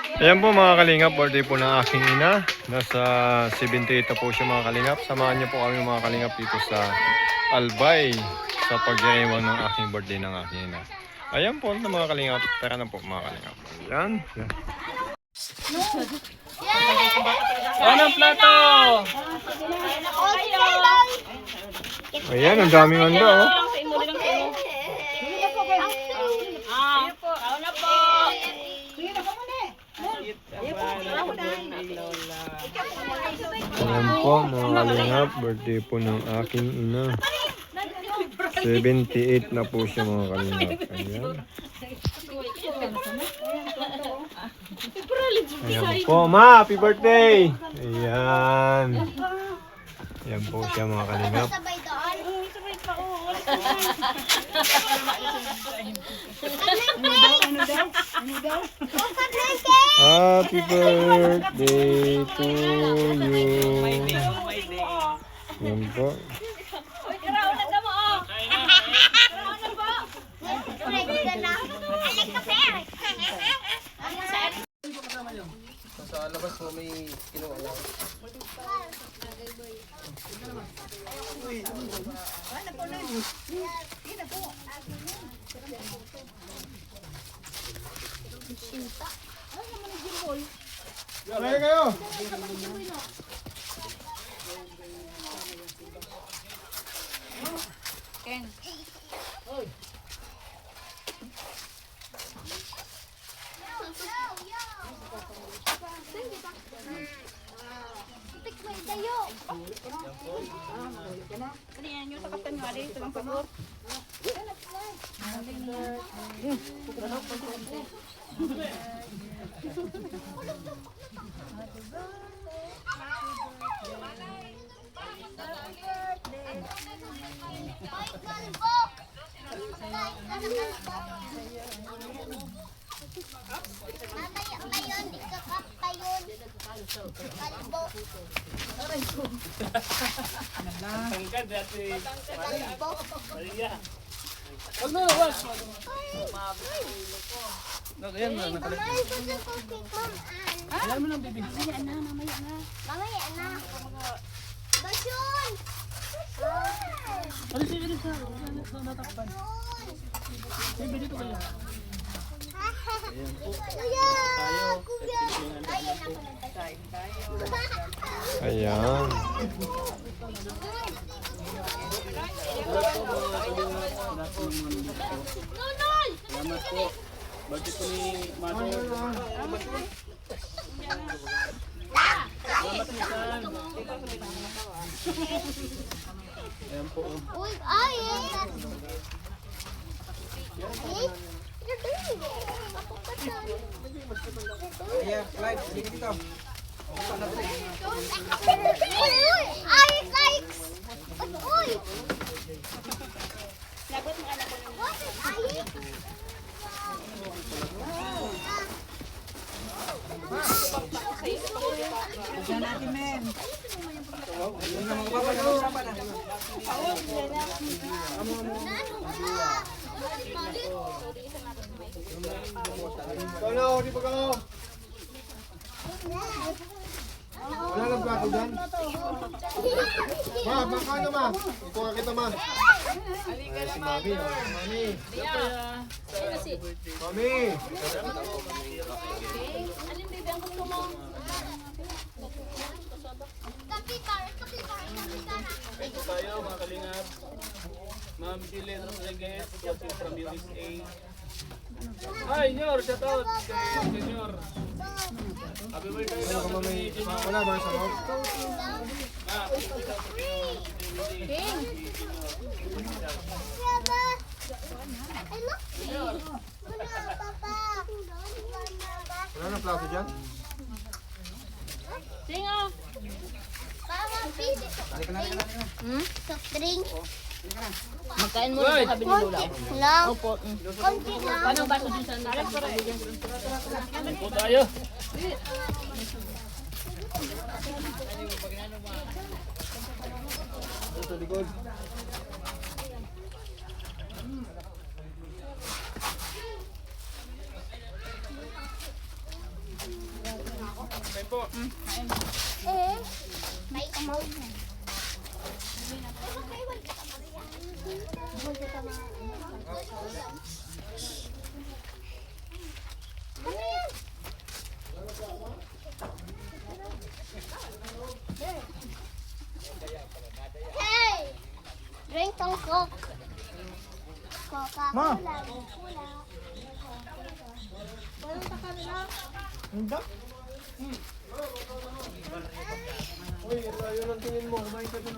Ayan po mga kalingap, birthday po ng aking ina. Nasa 78 na po siya mga kalingap. Samahan niyo po kami mga kalingap dito sa Albay sa pag-iwan ng aking birthday ng aking ina. Ayan po na mga kalingap. Tara na po mga kalingap. Ayan. Anong plato? Ayan, ang daming handa oh. Ayan po mga kalingap, birthday po ng aking ina. 78 na po siya mga kalingap. Ayan. Ayan po, ma, happy birthday! Ayan. Ayan po siya mga kalingap. Happy birthday to you. Ayan po. Sa labas mo may kinuha lang. Kaya kayo. Ken. Mamaya pa yun, ikakap pa yun. Kalbo. Tangkad dati. Kalbo. Wag na, wag. Yan na, nakalit. Mamaya ko sa cookie, Ma'am Ann. Alam mo lang, baby. Mamaya na. Basyon! Ano siya rin sa natakpan? Baby, dito kayo. Kuya! Kuya! Ayan ako nagtatay. Ayan. Salamat po. Birthday po ni Mother. Salamat minsan. Ayan po. Uy, ay! Ako pa saan? Ayan, live. Sige dito. Uy! Ay, likes! Uy! Lagot mo anak ko ng What is ay? Diyan natin, men. Ano, di ba ka? Wala lang plato dyan? Ma, baka na ma. Ito ka kita ma. Si Mami, Mami. Mami. Alin baby ang gusto mo? Kapikar, kapikar, kapikar. Ito tayo, mga kalingap. Ma'am Shilin Rodriguez, watching from USA. Hi, Nyor! Shout out kay Nyor. Happy birthday daw sa mga Wala ba sa loob? Papa. I love you. Wala, Papa. Wala na plato dyan? Singo. Papa, please. Soft drink. Magkain mo sa kabili mo lang. Lang. Opo. Konti lang. Paano ba ito dun sa nalang? po tayo. Sa likod. po. Eh, may amaw na. Hey! Drink some Coke. Coca-Cola. Cola. Walang sa kanila. Hindi. Uy, yun ang tingin mo. Kumain ka dun.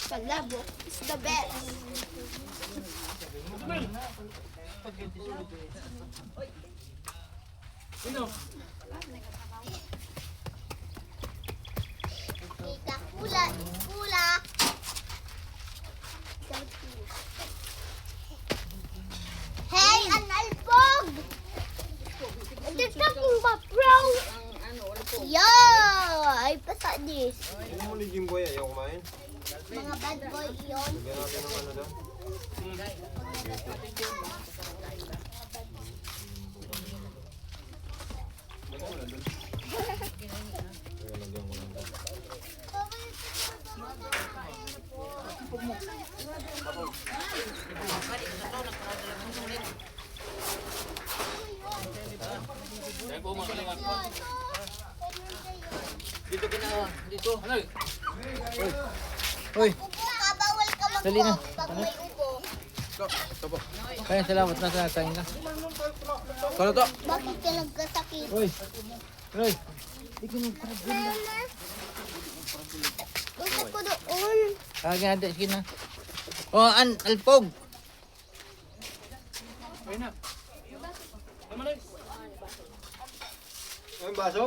Palabok is the best. Sino? Coca-Cola is cola. Hey, analpog! What you talking about, bro? Yeah, I pasa this. Hindi mo ni Jimboy ayaw kumain. Mga bad boy yun. Lagyan natin ng ano doon. Lagyan ko lang doon. Dahil po mga kalingap. Dito ka na, dito. Ano? Uy, Bawal ka Dali na. mag-coke pag may ubo. kaya salamat na sa kain ka. Kano to? Bakit ka nagkasakit? Uy, Uy, Gusto ko doon. kagin natin, sige na. Oh, alpog. Ayun na. Tama na. Ang baso?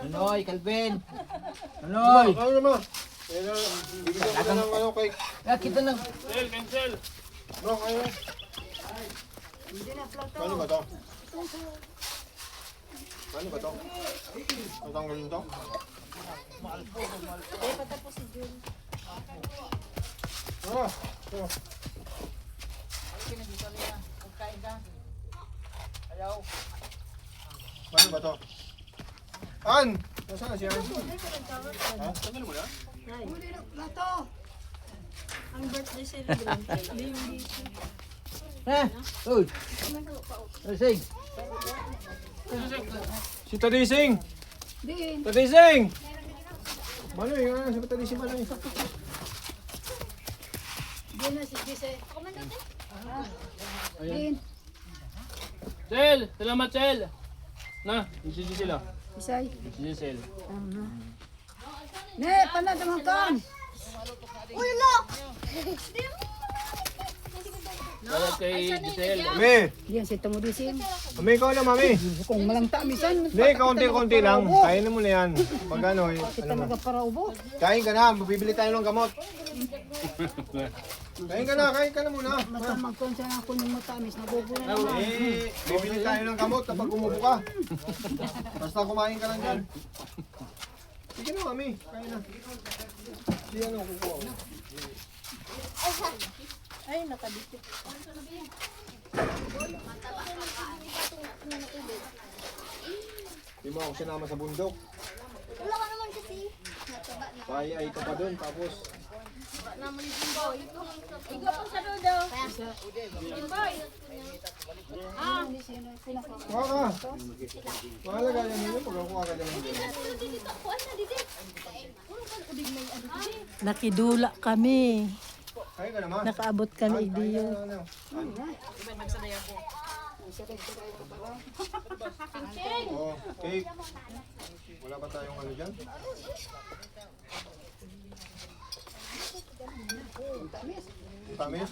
Anoy, Calvin. Anoy. Ano naman? Bibigyan ko na ng ano kay... Ah, kita na. Cancel, cancel. Bro, kayo. Ano ba to? Ano ba to? Tatanggalin to? Ah, ito. Ano ba to? An! Nasaan si An? Ha? Tanggalin mo na. Ha? Uy. Sige. Si Tadising! Tadising! Manoy, si Tadising Manoy. Sel! Salamat, Sel! Na, si Giselle. Isay. Si Giselle. Ne, panadaman kan. Ulo! Salamat kay Giselle. Mami! Diyan si Tumudising. Mami, ikaw na, mami! Kung malangta misan. Hindi, kaunti-kaunti lang. Kainin mo na yan. Pag ano, Kita para ubo. kain ka na. Bibili tayo ng gamot. Kain ka na muna. Basta magkonsa na ako ng matamis. Nabubuhay na. Eh, bibili tayo ng gamot kapag umubo ka. Basta kumain ka lang dyan. Sige na, mami. Kain na. Sige ano, kukuha ko. Ay, nakadikit. Di mo ako sinama sa bundok. Wala ka naman kasi. Ay ka pa dun, tapos Naman yung boy. Ikaw po sa dodo. kuha ka. Mahalaga yan yun, pag kuha ka dyan. Nakidula kami. Kain ka naman. Nakaabot kami diyo. Oh, cake. Wala ba tayong ano dyan? Tamis?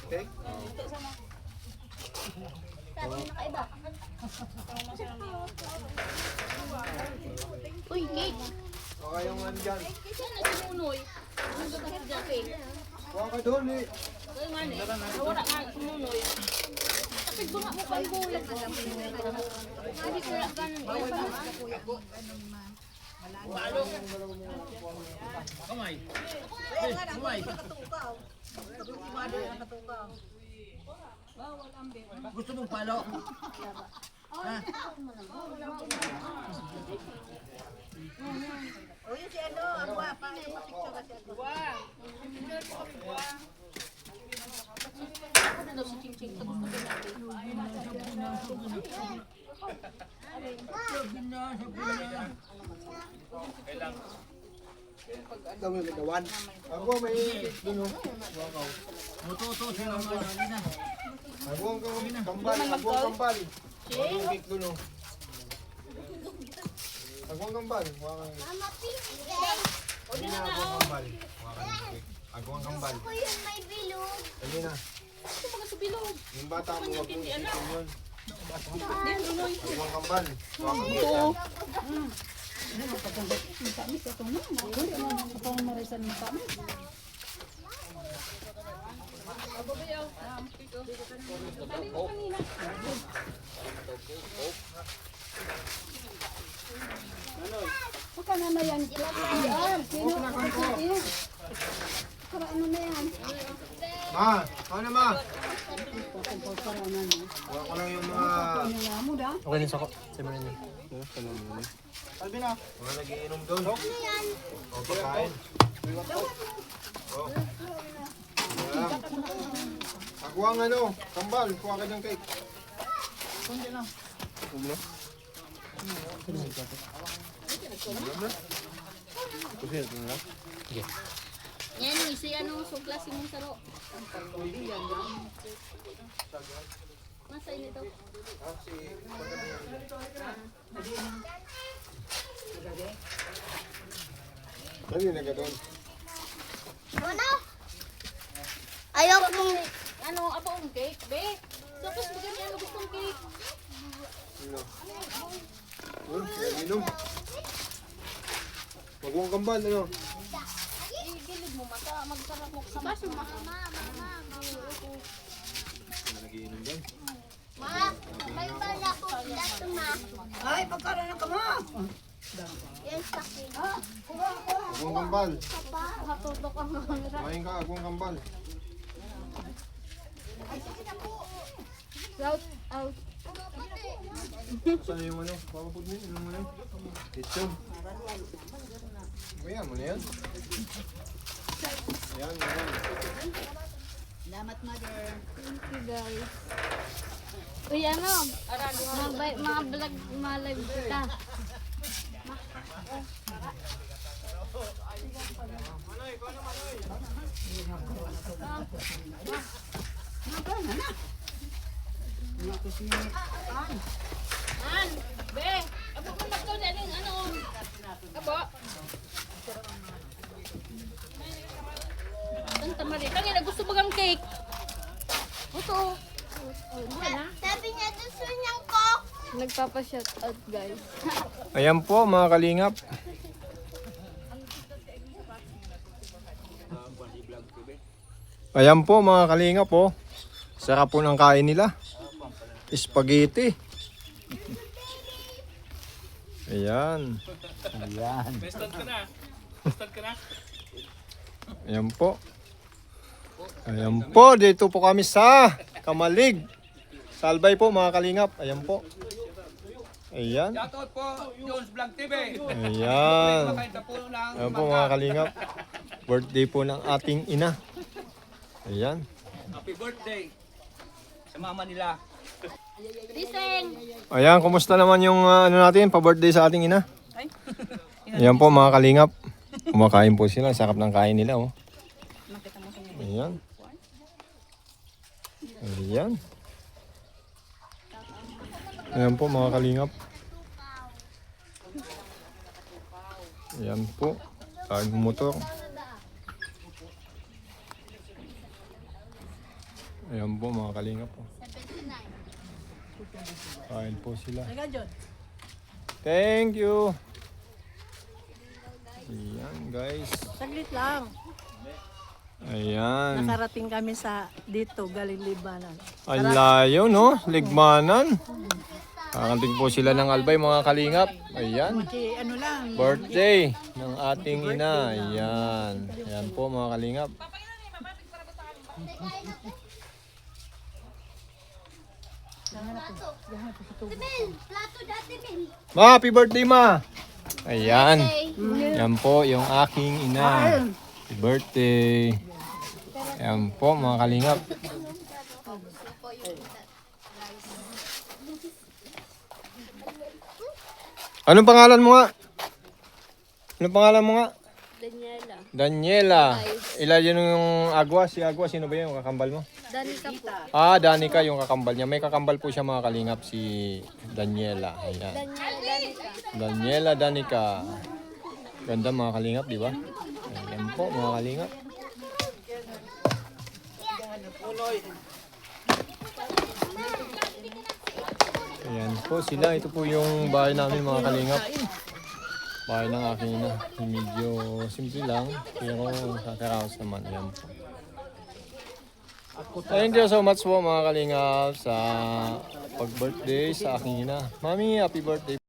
Cake? Uy, cake. Baka yung andyan. Yan na si Munoy. Ano ba kasi dyan, cake? Huwag ka doon eh. Kaya nga ni, nawala nga si Munoy. Tapos ba nga mo kang buhay? Hindi ko lang ganun. Kamay. Kamay. Gusto mong palo? Ha? Ano daw si Ching Ching? Gusto ko natin. Ako may duno. Mututo siya ng ano nila. Ako ang kambal. Ako ang kambal. Ako ang cake duno. Ako ang kambal. Mama, please. Hindi na ako ang kambal. Ako ang kambal. Ako yun may bilog. Hindi na. Gusto mo kasi bilog. Yung bata mo wag mong isipin yun. Hindi, Munoy. Ako ang kambal. Oo. Matamis ito na. Hindi mo na pang marisan matamis. Huwag ka na yan. Yan. Sino? Sino? Para ano na yan? Ma! Ano ma? Wala ko lang yung mga... Ano nga mo da? Okay na sako. Sabi na niyo. Sabi na. Mga nagiinom doon. O, pagkain. O. Ayan. Ako ang ano, kambal. Kuha ka ng cake. Kundi lang. Kundi lang. Yan, isi ano, suglas yung saro. Masa ini daw? Dali na ka doon. Ano? Ayaw mong... Ano, abong cake, be? Tapos bigyan niya ano gustong cake. Sino? Nagiinom. Wag mong kambal, ano? Gilid mo, magsarap mo sa baso. Nagiinom doon. Ma, may bala ko dito, ma. Ay, pagkaroon ka mo. Yan sa akin. Wag mong kambal. Hatuto ka mga Kumain ka, wag mong kambal. Shout out. Saan yung ano? Papapod mo yun? Ano mo yun? Lechon. Ayan mo na yan. Ayan, ayan. Salamat, mother. Thank you guys. Uy, ano? Mga vlog, mga live ka. An, be, abo ko magkaw na rin, ano? Abo? Santa Maria, kanya gusto bagang cake. Ito. Sabi niya, gusto niyang coke. Nagpapa-shout out guys. Ayan po mga kalingap. Ayan po mga kalingap po. Sarap po ng kain nila. Spaghetti. Ayan. Ayan. Bestad ka na. Bestad ka na. Ayan po. Ayan po. Dito po kami sa Kamalig. Salbay po mga kalingap. Ayan po. Ayan. Shoutout po, Jones Vlog TV. Ayan. Makain sa puno ng Ayan po mga kalingap. Birthday po ng ating ina. Ayan. happy birthday sa mama nila. Liseng! Ayan, kumusta naman yung ano natin, pa-birthday sa ating ina? Ayan po mga kalingap. Kumakain po sila, sakap ng kain nila oh. Ayan. Ayan. Ayan po mga kalingap. Ayan po. Kain motor. Ayan po mga kalingap po. 79. Kain po sila. Teka, John. Thank you. Ayan guys. Saglit lang. Ayan. Nakarating kami sa dito, galing Libanan. Ang layo no? Ligmanan. Kakating po sila ng Albay mga kalingap. Ayan. Ano lang, Birthday ng ating ina. Ayan. Ayan po mga kalingap. Mel, plato dati, Mel. Ma, happy birthday ma. Ayan. Yan po yung aking ina. Happy birthday. Ayan po mga kalingap. Anong pangalan mo nga? Anong pangalan mo nga? Daniela. Daniela. Ilan yun yung Agwa? Si Agwa, sino ba yun? Yung kakambal mo? Danica po. Ah, Danica yung kakambal niya. May kakambal po siya mga kalingap, si Daniela. Ayan. Danica. Daniela Danica. Ganda mga kalingap, di ba? Ayan po mga kalingap. Ayan po sila. Ito po yung bahay namin mga kalingap. Bahay ng aking ina. Medyo simple lang. Pero kakaraos naman. Ayan po. Thank you so much po mga kalingap sa pag-birthday sa aking ina. Mami, happy birthday.